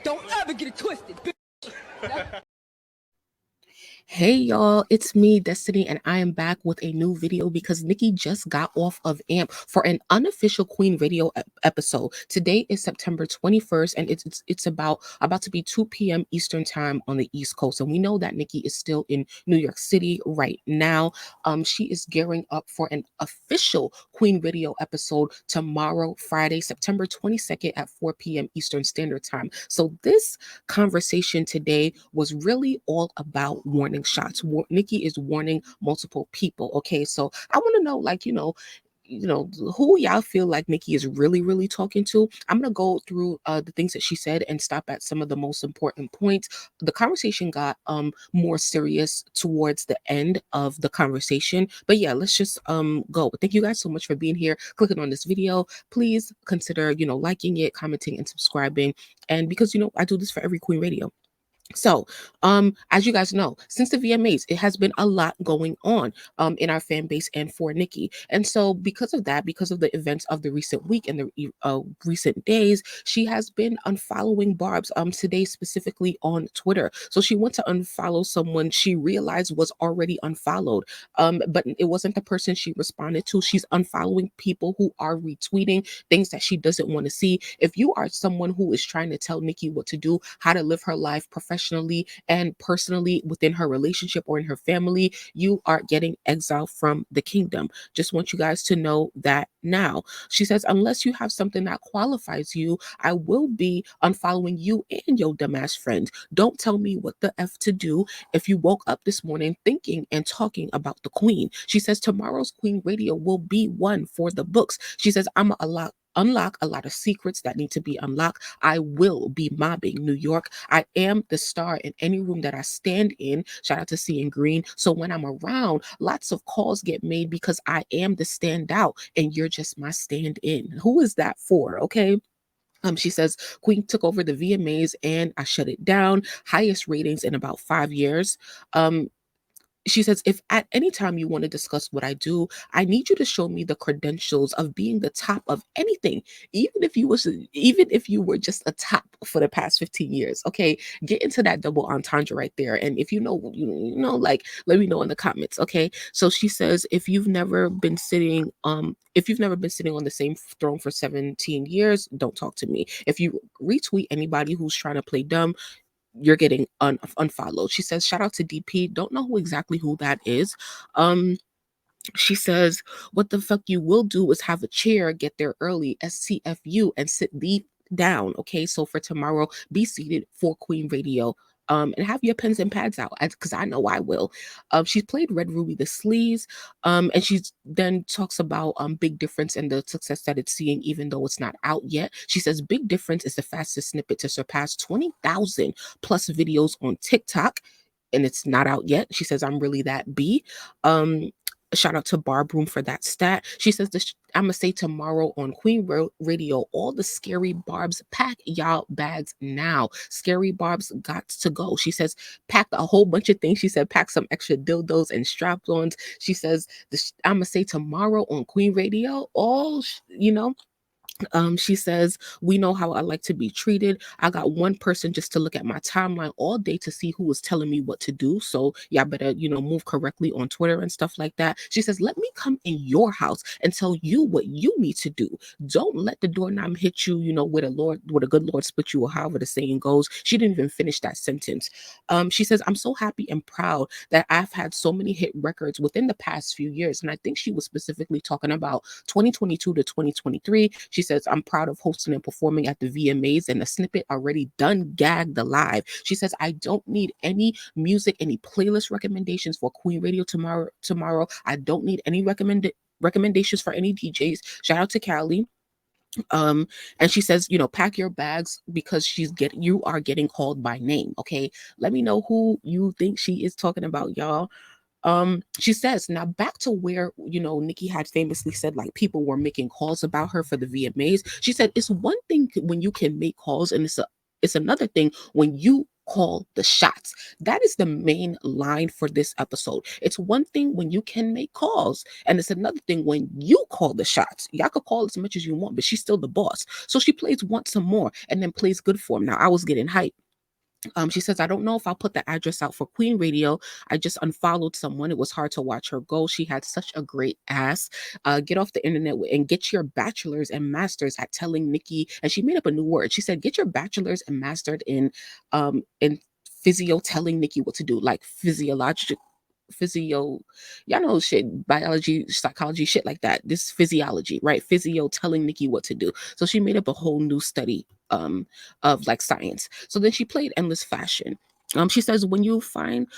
Don't ever get it twisted, bitch. Hey y'all, it's me, Destiny, and I am back with a new video because Nicki just got off of AMP for an unofficial Queen Radio episode. Today is September 21st, and it's about to be 2 p.m. Eastern time on the East Coast. And we know that Nicki is still in New York City right now. She is gearing up for an official Queen Radio episode tomorrow, Friday, September 22nd at 4 p.m. Eastern Standard Time. So this conversation today was really all about warning shots. Nicki is warning multiple people. Okay, so I want to know, like, who y'all feel like Nicki is really talking to. I'm gonna go through the things that she said and stop at some of the most important points. The conversation got more serious towards the end of the conversation, but yeah, let's just go. Thank you guys so much for being here, clicking on this video. Please consider liking it, commenting, and subscribing. And because I do this for every Queen Radio. So, as you guys know, since the VMAs, it has been a lot going on in our fan base and for Nicki. And so because of that, because of the events of the recent week and the recent days, she has been unfollowing Barbz today, specifically on Twitter. So she went to unfollow someone she realized was already unfollowed. But it wasn't the person she responded to. She's unfollowing people who are retweeting things that she doesn't want to see. If you are someone who is trying to tell Nicki what to do, how to live her life professionally and personally within her relationship or in her family, you are getting exiled from the kingdom. Just want you guys to know that now. She says, unless you have something that qualifies you, I will be unfollowing you and your dumbass friends. Don't tell me what the F to do if you woke up this morning thinking and talking about the queen. She says tomorrow's Queen Radio will be one for the books. She says, I'm unlock a lot of secrets that need to be unlocked. I will be mobbing New York. I am the star in any room that I stand in. Shout out to C and Green. So when I'm around, lots of calls get made because I am the standout and you're just my stand-in. Who is that for? Okay. She says, Queen took over the VMAs and I shut it down. Highest ratings in about 5 years. She says, if at any time you want to discuss what I do, I need you to show me the credentials of being the top of anything, even if you were just a top for the past 15 years. Okay, get into that double entendre right there. And if you know, like, let me know in the comments. Okay. So she says, if you've never been sitting on the same throne for 17 years, don't talk to me. If you retweet anybody who's trying to play dumb, you're getting unfollowed. She says, shout out to DP. Don't know exactly who that is. She says, what the fuck you will do is have a chair, get there early, STFU, and leave down. Okay, so for tomorrow, be seated for Queen Radio. And have your pens and pads out, because I know I will. She's played Red Ruby the Sleaze, and she then talks about Big Difference and the success that it's seeing, even though it's not out yet. She says Big Difference is the fastest snippet to surpass 20,000 plus videos on TikTok, and it's not out yet. She says, I'm really that B. Shout out to Barbroom for that stat. She says, I'm gonna say tomorrow on Queen Radio, all the scary Barbz, pack y'all bags now. Scary Barbz got to go. She says, pack a whole bunch of things. She said, pack some extra dildos and strap-ons. She says, I'm gonna say tomorrow on Queen Radio, she says, we know how I like to be treated. I got one person just to look at my timeline all day to see who is telling me what to do. So y'all better, move correctly on Twitter and stuff like that. She says, let me come in your house and tell you what you need to do. Don't let the doorknob hit you, where a good Lord split you, or however the saying goes. She didn't even finish that sentence. She says, I'm so happy and proud that I've had so many hit records within the past few years. And I think she was specifically talking about 2022 to 2023. She says, I'm proud of hosting and performing at the VMAs, and the snippet already done gagged alive. She says, I don't need any music, any playlist recommendations for Queen Radio tomorrow. I don't need any recommendations for any DJs. Shout out to Callie. And she says, pack your bags because you are getting called by name. Okay, let me know who you think she is talking about, y'all. She says, now back to where, Nicki had famously said, like, people were making calls about her for the VMAs. She said, it's one thing when you can make calls, and it's another thing when you call the shots. That is the main line for this episode. It's one thing when you can make calls, and it's another thing when you call the shots. Y'all could call as much as you want, but she's still the boss. So she plays once some more and then plays good form. Now I was getting hyped. She says, I don't know if I'll put the address out for Queen Radio. I just unfollowed someone. It was hard to watch her go. She had such a great ass. Get off the internet and get your bachelor's and master's at telling Nicki. And she made up a new word. She said, get your bachelor's and mastered in physio telling Nicki what to do, like physio, y'all know shit, biology, psychology, shit like that. This physiology, right? Physio telling Nicki what to do. So she made up a whole new study of like science. So then she played Endless Fashion. She says, when y'all find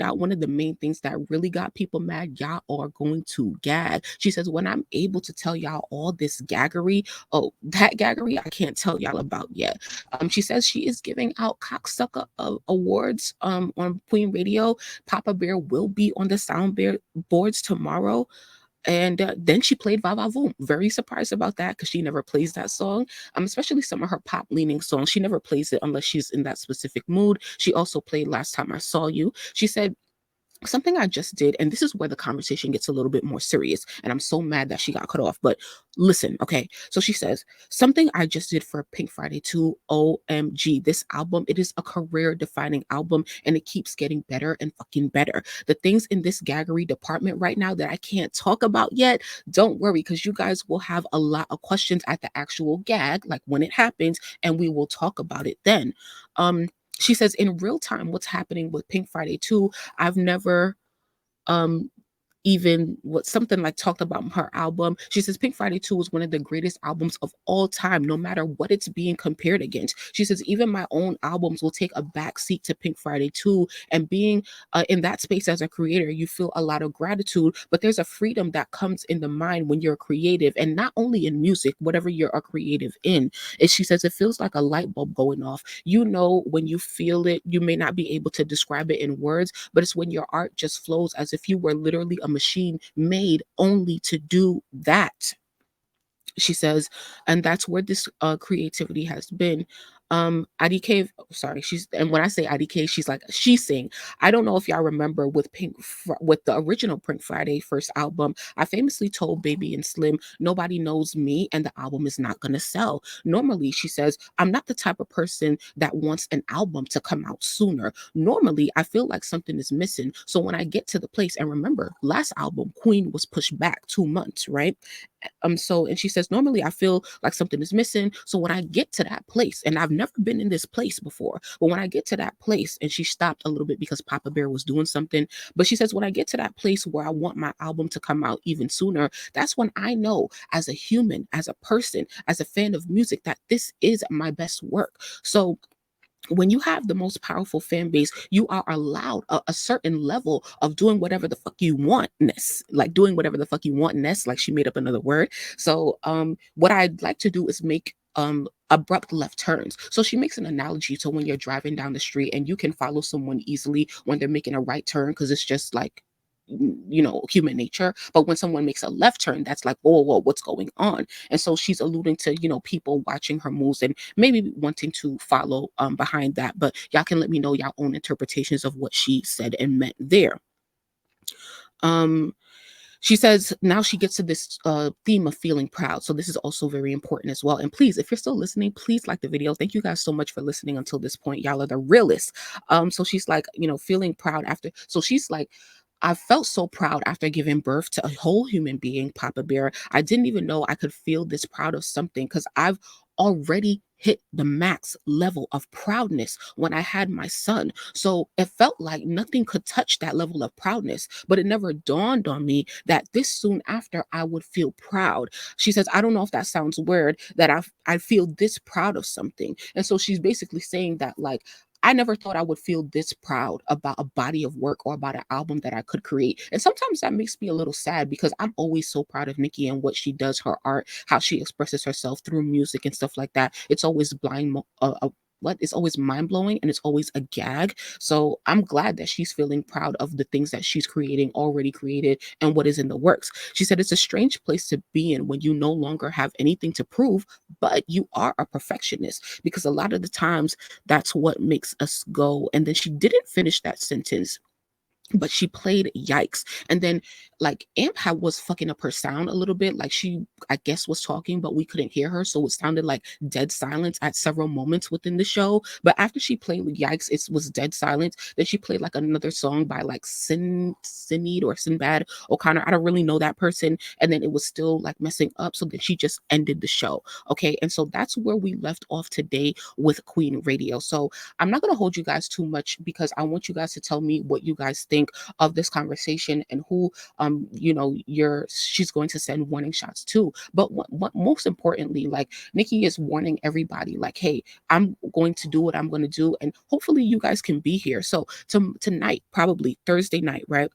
out one of the main things that really got people mad, y'all are going to gag. She says, when I'm able to tell y'all all this gaggery, oh, that gaggery I can't tell y'all about yet. She says she is giving out cocksucker awards on Queen Radio. Papa Bear will be on the sound boards tomorrow. And then she played Va Va Voom. Very surprised about that because she never plays that song. Especially some of her pop leaning songs. She never plays it unless she's in that specific mood. She also played Last Time I Saw You. She said, something I just did, and this is where the conversation gets a little bit more serious, and I'm so mad that she got cut off, but listen, okay? So she says, something I just did for Pink Friday 2, OMG, this album, it is a career-defining album, and it keeps getting better and fucking better. The things in this gaggery department right now that I can't talk about yet, don't worry, because you guys will have a lot of questions at the actual gag, like when it happens, and we will talk about it then. She says, in real time, what's happening with Pink Friday 2, I've never um even what something like talked about her album. She says Pink Friday 2 is one of the greatest albums of all time, no matter what it's being compared against. She says even my own albums will take a back seat to Pink Friday 2, and being in that space as a creator, you feel a lot of gratitude, but there's a freedom that comes in the mind when you're creative, and not only in music, whatever you're a creative in. And she says it feels like a light bulb going off. You know, when you feel it, you may not be able to describe it in words, but it's when your art just flows as if you were literally a machine made only to do that. She says, and that's where this creativity has been. IDK, sorry, she's, and when I say IDK, she's like, she sing. I don't know if y'all remember with with the original Pink Friday first album, I famously told Baby and Slim, nobody knows me and the album is not gonna sell. Normally, she says, I'm not the type of person that wants an album to come out sooner. Normally, I feel like something is missing. So when I get to the place, and remember, last album, Queen, was pushed back 2 months, right? So, and she says, normally I feel like something is missing. So when I get to that place, and I've never been in this place before, but when I get to that place, and she stopped a little bit because Papa Bear was doing something, but she says, when I get to that place where I want my album to come out even sooner, that's when I know as a human, as a person, as a fan of music, that this is my best work. So when you have the most powerful fan base, you are allowed a certain level of doing whatever the fuck you wantness, like doing whatever the fuck you wantness, like she made up another word. So what I'd like to do is make abrupt left turns. So she makes an analogy to when you're driving down the street and you can follow someone easily when they're making a right turn, because it's just like, you know, human nature. But when someone makes a left turn, that's like, oh, whoa, what's going on? And so she's alluding to, you know, people watching her moves and maybe wanting to follow behind that. But y'all can let me know y'all own interpretations of what she said and meant there. She says now she gets to this theme of feeling proud. So this is also very important as well. And please, if you're still listening, please like the video. Thank you guys so much for listening until this point. Y'all are the realest. So she's like, you know, feeling proud after. So she's like, I felt so proud after giving birth to a whole human being, Papa Bear. I didn't even know I could feel this proud of something because I've already hit the max level of proudness when I had my son. So it felt like nothing could touch that level of proudness, but it never dawned on me that this soon after I would feel proud. She says, I don't know if that sounds weird, that I feel this proud of something. And so she's basically saying that, like, I never thought I would feel this proud about a body of work or about an album that I could create. And sometimes that makes me a little sad because I'm always so proud of Nicki and what she does, her art, how she expresses herself through music and stuff like that. It's always what, it's always mind-blowing and it's always a gag. So I'm glad that she's feeling proud of the things that she's creating, already created, and what is in the works. She said it's a strange place to be in when you no longer have anything to prove, but you are a perfectionist, because a lot of the times that's what makes us go. And then she didn't finish that sentence, but she played yikes. And then like Amp had was fucking up her sound a little bit. Like she, I guess, was talking, but we couldn't hear her. So it sounded like dead silence at several moments within the show. But after she played yikes, it was dead silence. Then she played like another song by like Sinead or Sinbad O'Connor. I don't really know that person. And then it was still like messing up. So then she just ended the show. Okay. And so that's where we left off today with Queen Radio. So I'm not going to hold you guys too much, because I want you guys to tell me what you guys think of this conversation and who she's going to send warning shots to. But what most importantly, like, Nicki is warning everybody, like, hey, I'm going to do what I'm going to do, and hopefully you guys can be here. So tonight, probably Thursday night, right?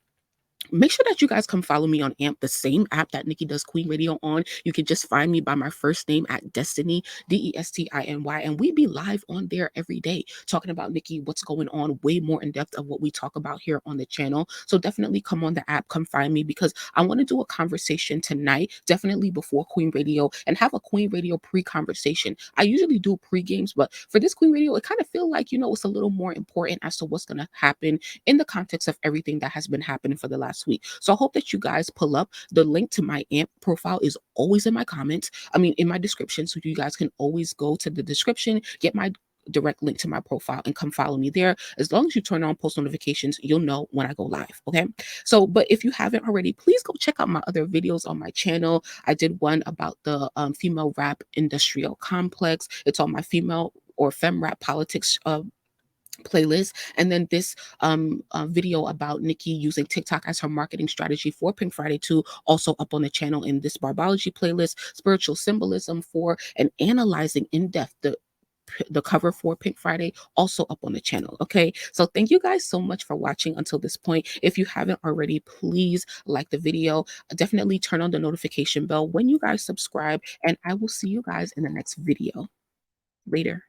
Make sure that you guys come follow me on AMP, the same app that Nicki does Queen Radio on. You can just find me by my first name at Destiny, Destiny, and we be live on there every day talking about Nicki, what's going on, way more in depth of what we talk about here on the channel. So definitely come on the app, come find me, because I want to do a conversation tonight, definitely before Queen Radio, and have a Queen Radio pre-conversation. I usually do pre-games, but for this Queen Radio, it kind of feel like, it's a little more important as to what's going to happen in the context of everything that has been happening for the last week. So I hope that you guys pull up. The link to my AMP profile is always in my comments. In my description. So you guys can always go to the description, get my direct link to my profile, and come follow me there. As long as you turn on post notifications, you'll know when I go live. Okay. So, but if you haven't already, please go check out my other videos on my channel. I did one about the female rap industrial complex. It's on my female or femme rap politics playlist. And then this video about Nicki using TikTok as her marketing strategy for Pink Friday 2, also up on the channel in this Barbology playlist. Spiritual symbolism for and analyzing in depth the cover for Pink Friday, also up on the channel. Okay, so thank you guys so much for watching until this point. If you haven't already, please like the video, definitely turn on the notification bell when you guys subscribe, and I will see you guys in the next video. Later.